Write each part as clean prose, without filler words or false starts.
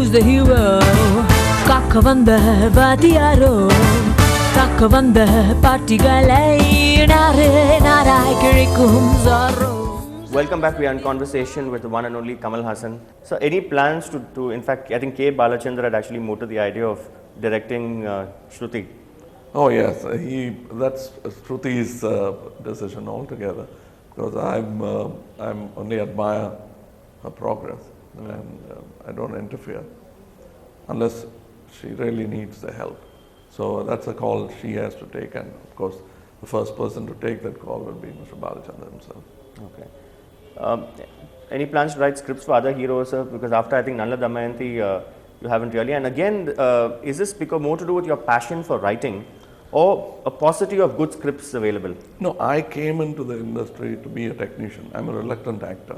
who's the hero? Kakka vanda vaadiyaro, kakka vanda paartigalai nare narai kirikkum zaro. Welcome back. We are in conversation with the one and only Kamal Haasan. So, any plans to in fact, I think K. Balachandra had actually mooted the idea of directing Shruti. Oh yes, that's Shruti's decision altogether. Because I'm only admire her progress, and I don't interfere unless she really needs the help. So that's a call she has to take, and of course, the first person to take that call will be Mr. Balachandra himself. Okay. Any plans to write scripts for other heroes, sir? Because after I think Nalla Damayanti, you haven't really. And again, is this because more to do with your passion for writing, or a paucity of good scripts available? No, I came into the industry to be a technician. I'm a reluctant actor,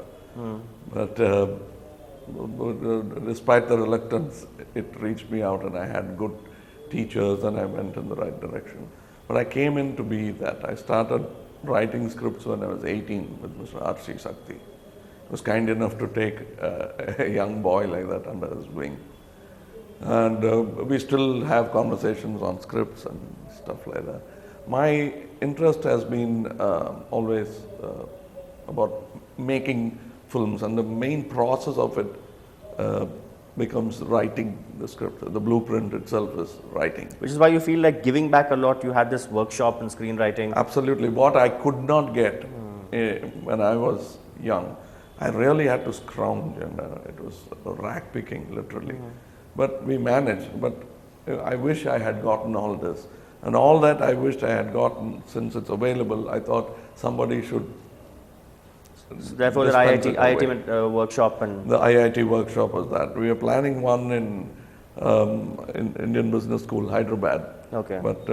but despite the reluctance, it reached me out, and I had good teachers, and I went in the right direction. But I came in to be that. I started writing scripts when I was 18 with Mr. R.C. Sakti. He was kind enough to take a young boy like that under his wing. And we still have conversations on scripts and stuff like that. My interest has been always about making films, and the main process of it becomes writing the script. The blueprint itself is writing. Which is why you feel like giving back a lot. You had this workshop in screenwriting. Absolutely. What I could not get when I was young, I really had to scrounge, and it was rack picking, literally. But we managed. But I wish I had gotten all this. And all that I wished I had gotten, since it's available, I thought somebody should. So therefore, the IIT workshop and the IIT workshop was that. We are planning one in Indian Business School, Hyderabad. Okay. But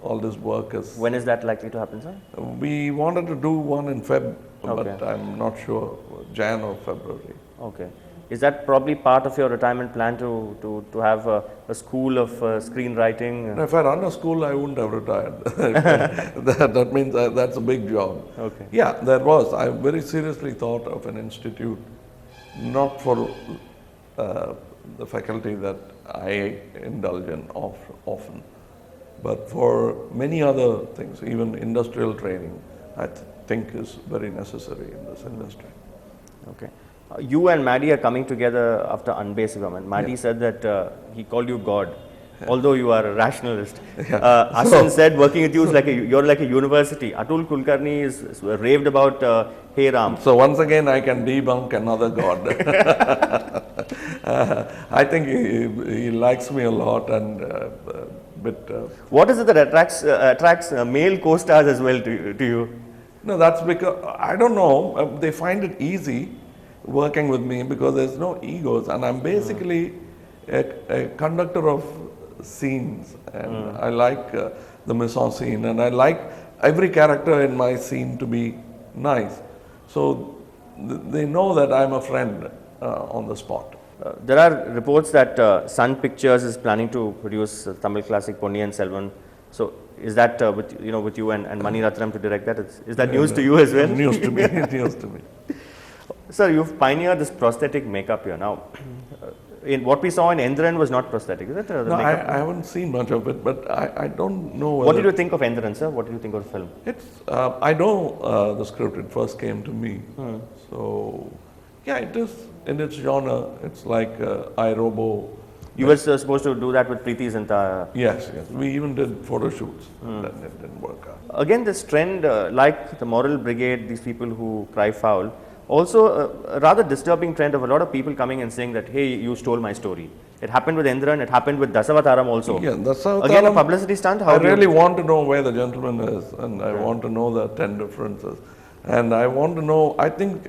all this work is. When is that likely to happen, sir? We wanted to do one in Feb, Okay. but I'm not sure, Jan or February. Okay. Is that probably part of your retirement plan to have a school of screenwriting? If I run a school, I wouldn't have retired. that means that's a big job. Okay. Yeah, there was. I very seriously thought of an institute, not for the faculty that I indulge in often, but for many other things, even industrial training, I think is very necessary in this industry. Okay. You and Maddie are coming together after Unbasivam, and Maddie said that he called you God, although you are a rationalist. Haasan said working with you is like you're like a university. Atul Kulkarni is raved about Hey Ram. So once again, I can debunk another God. I think he likes me a lot, and what is it that attracts male co-stars as well to you? No, that's because I don't know. They find it easy working with me because there's no egos, and I'm basically a conductor of scenes, and I like the mise-en-scene, and I like every character in my scene to be nice. So they know that I'm a friend on the spot. There are reports that Sun Pictures is planning to produce Tamil classic Ponniyin Selvan. So is that with you and Mani Ratnam to direct that? Is that news to you as well? News to me. News to me. Sir, you've pioneered this prosthetic makeup here now. In what we saw in Endran was not prosthetic, is it? No, I haven't seen much of it, but I don't know. What did you think of Endran, sir? What did you think of the film? It's I know the script. It first came to me, so yeah, it is in its genre. It's like iRobo. You were supposed to do that with Preeti Zinta. Yes. We even did photo shoots. That it didn't work out. Again, this trend, like the Moral Brigade, these people who cry foul, also a rather disturbing trend of a lot of people coming and saying that, hey, you stole my story. It happened with Endran, it happened with Dasavataram also. Yeah, Dasavataram. Again, a publicity stunt. I really want to know where the gentleman is, and I want to know the 10 differences. And I want to know, I think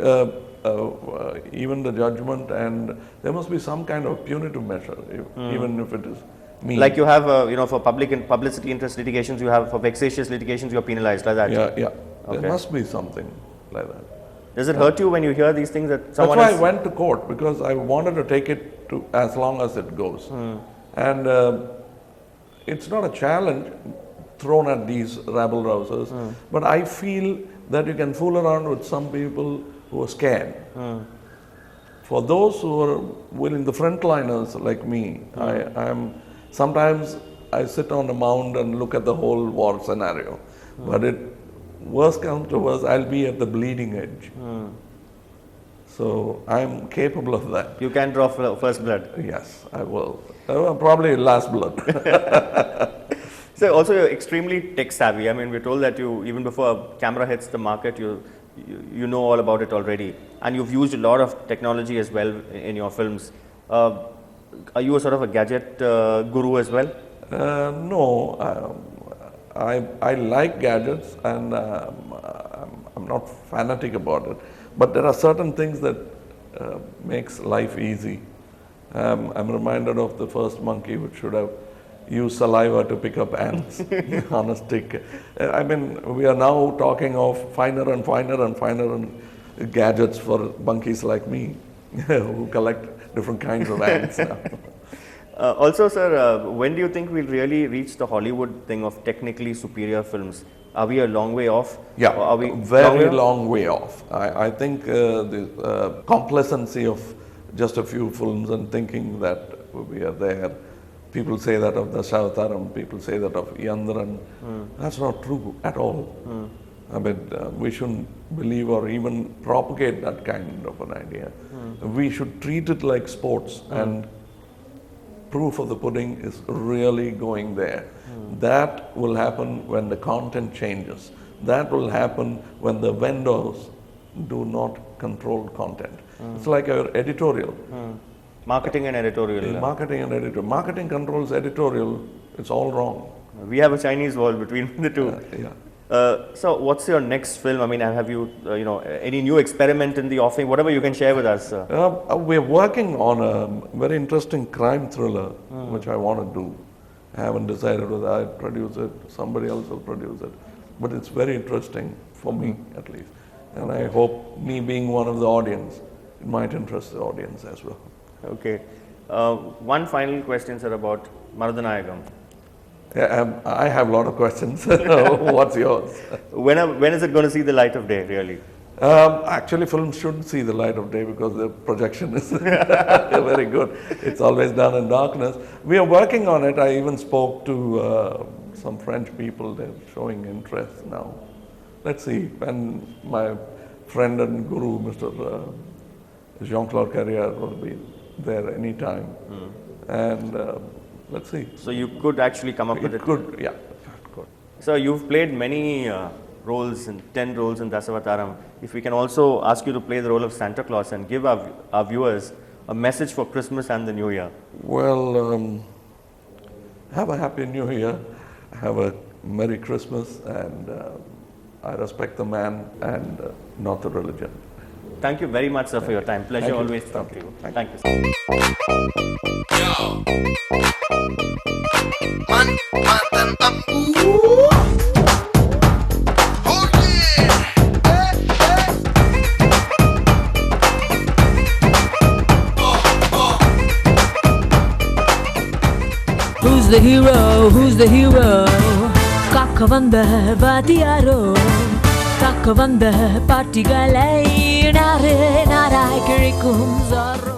even the judgment, and there must be some kind of punitive measure, even if it is me. Like you have, for publicity interest litigations, you have for vexatious litigations, you are penalized like that. Yeah. Okay. There must be something like that. Does it hurt you when you hear these things that someone? That's why I went to court, because I wanted to take it to as long as it goes, and it's not a challenge thrown at these rabble rousers, but I feel that you can fool around with some people who are scared, For those who are willing, the frontliners like me, sometimes I sit on a mound and look at the whole war scenario. But worst comes to worst, I'll be at the bleeding edge. So I'm capable of that. You can draw first blood. Yes, I will. Probably last blood. So also you're extremely tech savvy. I mean, we're told that you, even before a camera hits the market, you know all about it already. And you've used a lot of technology as well in your films. Are you a sort of a gadget guru as well? No, I like gadgets and I'm not fanatic about it. But there are certain things that makes life easy. I'm reminded of the first monkey which should have used saliva to pick up ants on a stick. I mean, we are now talking of finer and finer and finer gadgets for monkeys like me who collect different kinds of ants now. Also, sir, when do you think we'll really reach the Hollywood thing of technically superior films? Are we a long way off? Yeah, are we very long way off. I think the complacency of just a few films and thinking that we are there. People say that of Dashavataram, people say that of Yandran. That's not true at all. I mean, we shouldn't believe or even propagate that kind of an idea. We should treat it like sports, and proof of the pudding is really going there. That will happen when the content changes. That will happen when the vendors do not control content. It's like our editorial. Marketing and editorial. Marketing and editorial. Marketing controls editorial. It's all wrong. We have a Chinese wall between the two. So, what's your next film? I mean, have you, any new experiment in the offing? Whatever you can share with us. We're working on a very interesting crime thriller, which I want to do. I haven't decided whether I produce it, somebody else will produce it. But it's very interesting for me, at least. And I hope, me being one of the audience, it might interest the audience as well. Okay. One final question, sir, about Marudhanayagam. Yeah, I have a lot of questions. What's yours? When is it going to see the light of day, really? Actually, films shouldn't see the light of day because the projection is very good. It's always done in darkness. We are working on it. I even spoke to some French people. They're showing interest now. Let's see. And my friend and guru, Mr. Jean-Claude Carrière, will be there anytime. And let's see. So you could actually come up with it? Could, yeah. Could. So you've played many roles, 10 roles in Dasavataram. If we can also ask you to play the role of Santa Claus and give our viewers a message for Christmas and the New Year. Well, have a happy New Year, have a Merry Christmas, and I respect the man and not the religion. Thank you very much, sir, for your time. Pleasure always to talk to you. Thank you, sir. Manmadhan Ambu. Oh yeah. Who's the hero? Who's the hero? Kakka vanda vaadiyaro, kakka vanda paartigalai nare narai kirikum zaro.